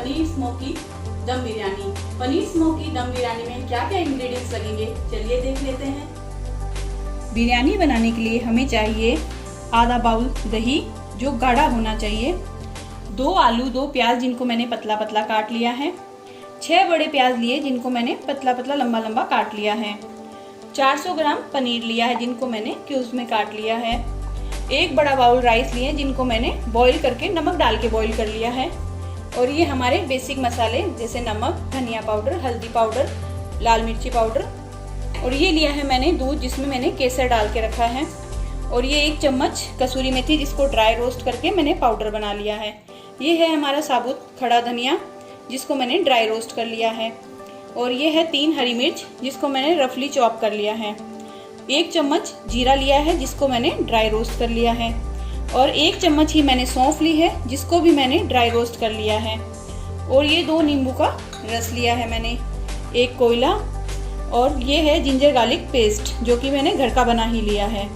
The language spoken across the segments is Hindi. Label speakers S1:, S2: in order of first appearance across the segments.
S1: पनीर स्मोकी दम बिरयानी। पनीर स्मोकी दम बिरयानी में क्या क्या इंग्रेडिएंट्स लगेंगे, चलिए देख लेते हैं। बिरयानी बनाने के लिए हमें चाहिए आधा बाउल दही जो गाढ़ा होना चाहिए, 2 आलू 2 प्याज जिनको मैंने पतला पतला काट लिया है, 6 बड़े प्याज लिए जिनको मैंने पतला पतला लंबा लंबा काट लिया है, 400 ग्राम पनीर लिया है जिनको मैंने क्यूब्स में काट लिया है, 1 बड़ा बाउल राइस लिए जिनको मैंने बॉईल करके नमक डाल के बॉईल कर लिया है, और ये हमारे बेसिक मसाले जैसे नमक, धनिया पाउडर, हल्दी पाउडर, लाल मिर्ची पाउडर, और ये लिया है मैंने दूध जिसमें मैंने केसर डाल के रखा है, और ये 1 चम्मच कसूरी मेथी जिसको ड्राई रोस्ट करके मैंने पाउडर बना लिया है। ये है हमारा साबुत खड़ा धनिया जिसको मैंने ड्राई रोस्ट कर लिया है, और ये है 3 हरी मिर्च जिसको मैंने रफली चॉप कर लिया है, 1 चम्मच जीरा लिया है जिसको मैंने ड्राई रोस्ट कर लिया है, और 1 चम्मच ही मैंने सौंफ ली है जिसको भी मैंने ड्राई रोस्ट कर लिया है, और ये 2 नींबू का रस लिया है मैंने, 1 कोयला, और ये है जिंजर गार्लिक पेस्ट जो कि मैंने घर का बना ही लिया है।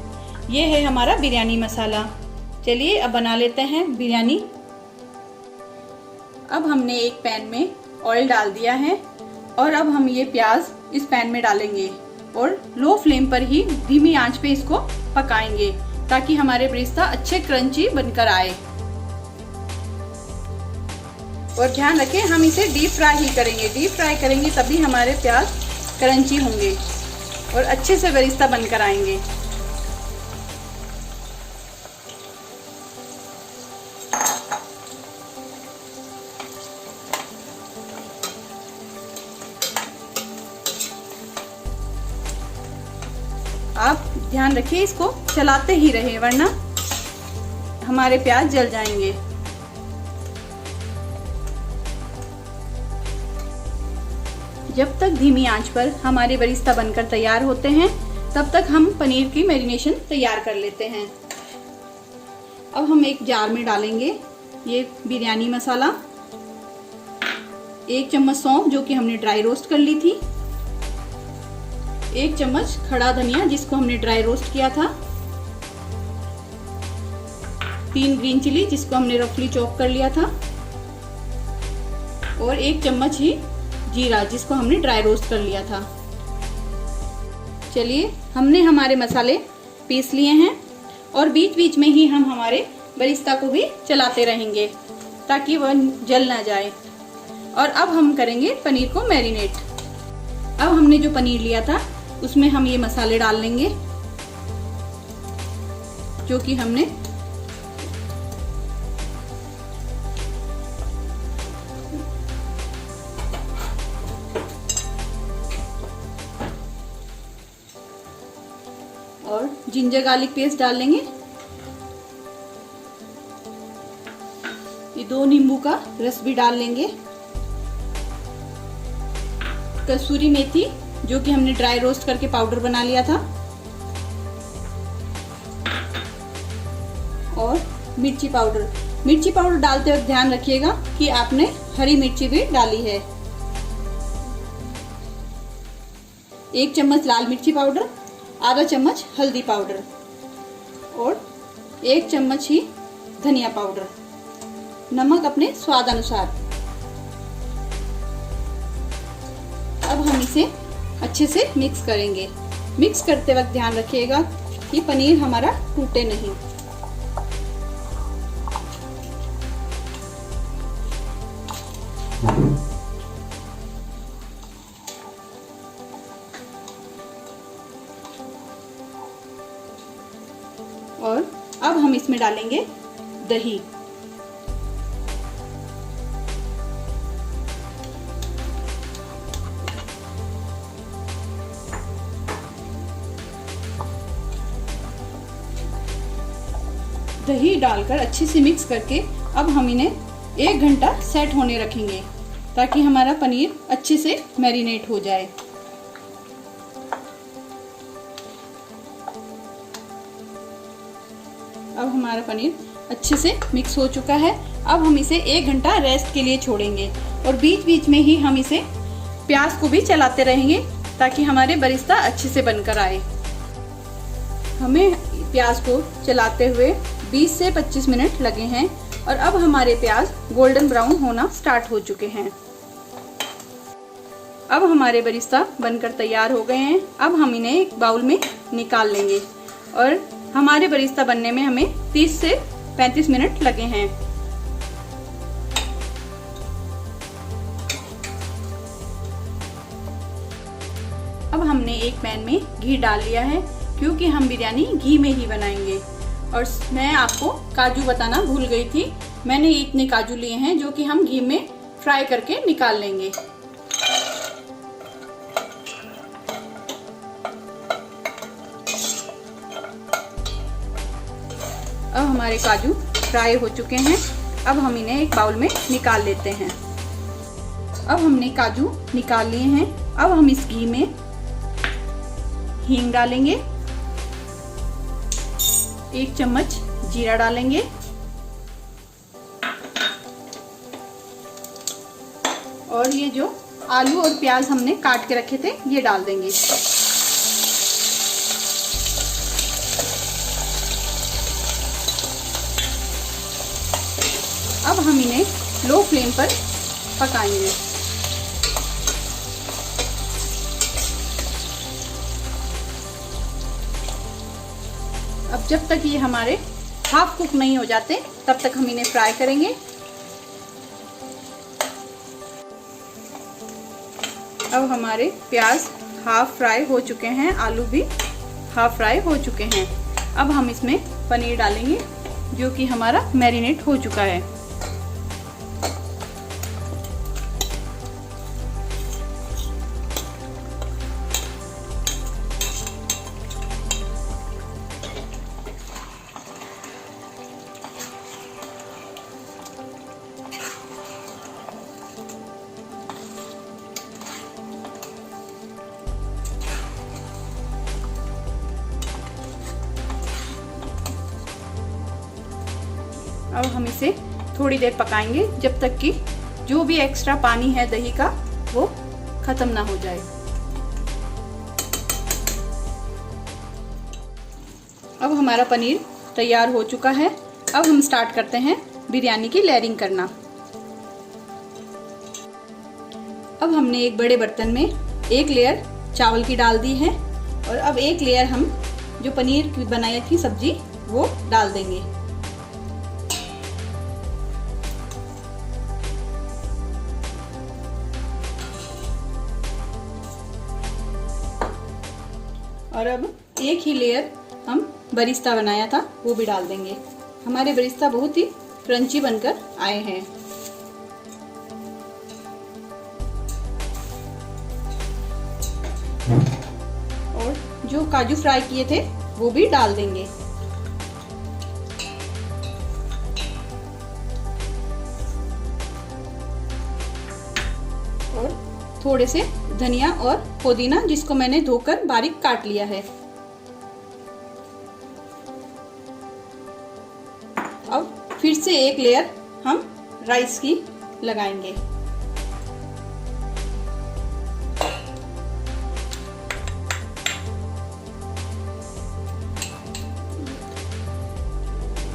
S1: ये है हमारा बिरयानी मसाला। चलिए अब बना लेते हैं बिरयानी। अब हमने एक पैन में ऑयल डाल दिया है, और अब हम ये प्याज इस पैन में डालेंगे और लो फ्लेम पर ही धीमी आंच पे इसको पकाएंगे ताकि हमारे ब्रिस्ता अच्छे क्रंची बनकर आए। और ध्यान रखें हम इसे डीप फ्राई ही करेंगे, डीप फ्राई करेंगे तभी हमारे प्याज क्रंची होंगे और अच्छे से ब्रिस्ता बनकर आएंगे। आप ध्यान रखिए इसको चलाते ही रहे वरना हमारे प्याज जल जाएंगे। जब तक धीमी आंच पर हमारे बरिस्ता बनकर तैयार होते हैं तब तक हम पनीर की मैरिनेशन तैयार कर लेते हैं। अब हम एक जार में डालेंगे ये बिरयानी मसाला, 1 चम्मच सौंफ जो कि हमने ड्राई रोस्ट कर ली थी, 1 चम्मच खड़ा धनिया जिसको हमने ड्राई रोस्ट किया था, 3 ग्रीन चिली जिसको हमने रफली चॉप कर लिया था, और 1 चम्मच ही जीरा जिसको हमने ड्राई रोस्ट कर लिया था। चलिए हमने हमारे मसाले पीस लिए हैं, और बीच बीच में ही हम हमारे बरिस्ता को भी चलाते रहेंगे ताकि वह जल ना जाए। और अब हम करेंगे पनीर को मैरिनेट। अब हमने जो पनीर लिया था उसमें हम ये मसाले डाल लेंगे जो कि हमने और जिंजर गार्लिक पेस्ट डाल लेंगे, ये 2 नींबू का रस भी डाल लेंगे, कसूरी मेथी जो कि हमने ड्राई रोस्ट करके पाउडर बना लिया था, और मिर्ची पाउडर। मिर्ची पाउडर डालते वक्त ध्यान रखिएगा कि आपने हरी मिर्ची भी डाली है, 1 चम्मच लाल मिर्ची पाउडर, आधा चम्मच हल्दी पाउडर, और 1 चम्मच ही धनिया पाउडर, नमक अपने स्वाद अनुसार। अब हम इसे अच्छे से मिक्स करेंगे। मिक्स करते वक्त ध्यान रखिएगा कि पनीर हमारा टूटे नहीं। और अब हम इसमें डालेंगे दही। दही डालकर अच्छे से मिक्स करके अब हम इन्हें 1 घंटा सेट होने रखेंगे ताकि हमारा पनीर अच्छे से मैरिनेट हो जाए। अब हमारा पनीर अच्छे से मिक्स हो चुका है। अब हम इसे 1 घंटा रेस्ट के लिए छोड़ेंगे, और बीच बीच में ही हम इसे प्याज को भी चलाते रहेंगे ताकि हमारे बरिस्ता अच्छे से बनकर आए। हमें प्याज को चलाते हुए 20 से 25 मिनट लगे हैं, और अब हमारे प्याज गोल्डन ब्राउन होना स्टार्ट हो चुके हैं। अब हमारे बरिस्ता बनकर तैयार हो गए हैं। अब हम इन्हें एक बाउल में निकाल लेंगे और हमारे बरिस्ता बनने में हमें 30 से 35 मिनट लगे हैं। अब हमने एक पैन में घी डाल लिया है क्योंकि हम बिरयानी घी में ही बनाएंगे। और मैं आपको काजू बताना भूल गई थी, मैंने इतने काजू लिए हैं जो कि हम घी में फ्राई करके निकाल लेंगे। अब हमारे काजू फ्राई हो चुके हैं। अब हम इन्हें एक बाउल में निकाल लेते हैं। अब हमने काजू निकाल लिए हैं। अब हम इस घी में हींग डालेंगे, 1 चम्मच जीरा डालेंगे और ये जो आलू और प्याज हमने काट के रखे थे ये डाल देंगे। अब हम इन्हें लो फ्लेम पर पकाएंगे। अब जब तक ये हमारे हाफ कुक नहीं हो जाते तब तक हम इन्हें फ्राई करेंगे। अब हमारे प्याज हाफ फ्राई हो चुके हैं, आलू भी हाफ फ्राई हो चुके हैं। अब हम इसमें पनीर डालेंगे जो कि हमारा मैरिनेट हो चुका है। अब हम इसे थोड़ी देर पकाएंगे जब तक कि जो भी एक्स्ट्रा पानी है दही का वो खत्म ना हो जाए। अब हमारा पनीर तैयार हो चुका है। अब हम स्टार्ट करते हैं बिरयानी की लेयरिंग करना। अब हमने एक बड़े बर्तन में 1 लेयर चावल की डाल दी है और अब 1 लेयर हम जो पनीर की बनाई थी सब्जी वो डाल देंगे। और अब 1 ही लेयर हम बरिस्ता बनाया था वो भी डाल देंगे। हमारे बरिस्ता बहुत ही क्रंची बनकर आए हैं। और जो काजू फ्राई किए थे वो भी डाल देंगे। और थोड़े से धनिया और पुदीना जिसको मैंने धोकर बारीक काट लिया है। अब फिर से 1 लेयर हम राइस की लगाएंगे।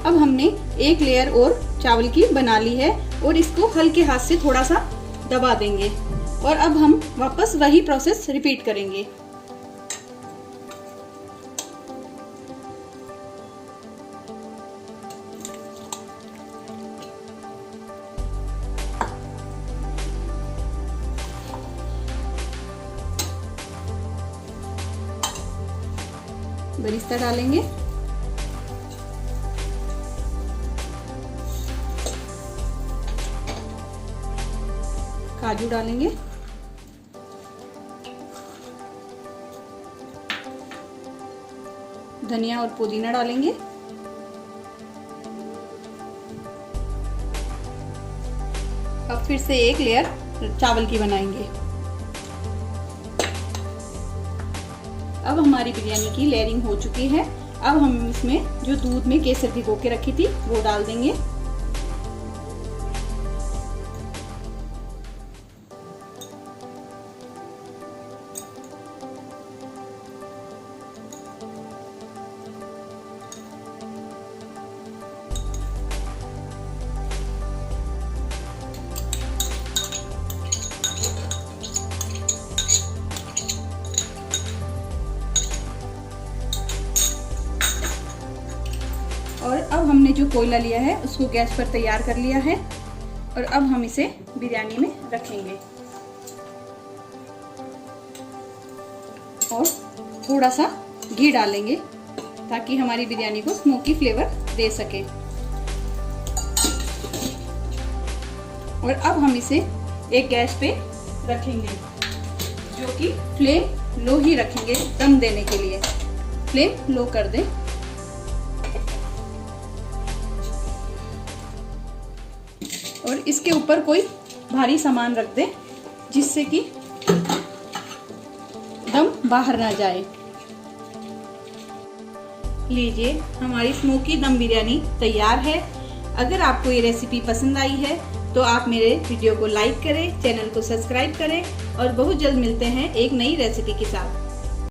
S1: अब हमने 1 लेयर और चावल की बना ली है और इसको हल्के हाथ से थोड़ा सा दबा देंगे और अब हम वापस वही प्रोसेस रिपीट करेंगे। बरिस्ता डालेंगे, काजू डालेंगे, धनिया और पुदीना डालेंगे, अब फिर से 1 लेयर चावल की बनाएंगे। अब हमारी बिरयानी की लेयरिंग हो चुकी है। अब हम इसमें जो दूध में केसर भिगो के रखी थी वो डाल देंगे। अब हमने जो कोयला लिया है उसको गैस पर तैयार कर लिया है और अब हम इसे बिरयानी में रखेंगे और थोड़ा सा घी डालेंगे ताकि हमारी बिरयानी को स्मोकी फ्लेवर दे सके। और अब हम इसे एक गैस पे रखेंगे, जो कि फ्लेम लो ही रखेंगे दम देने के लिए। फ्लेम लो कर दें और इसके ऊपर कोई भारी सामान रख दें जिससे कि दम बाहर ना जाए। लीजिए, हमारी स्मोकी दम बिरयानी तैयार है। अगर आपको ये रेसिपी पसंद आई है तो आप मेरे वीडियो को लाइक करें, चैनल को सब्सक्राइब करें और बहुत जल्द मिलते हैं एक नई रेसिपी के साथ।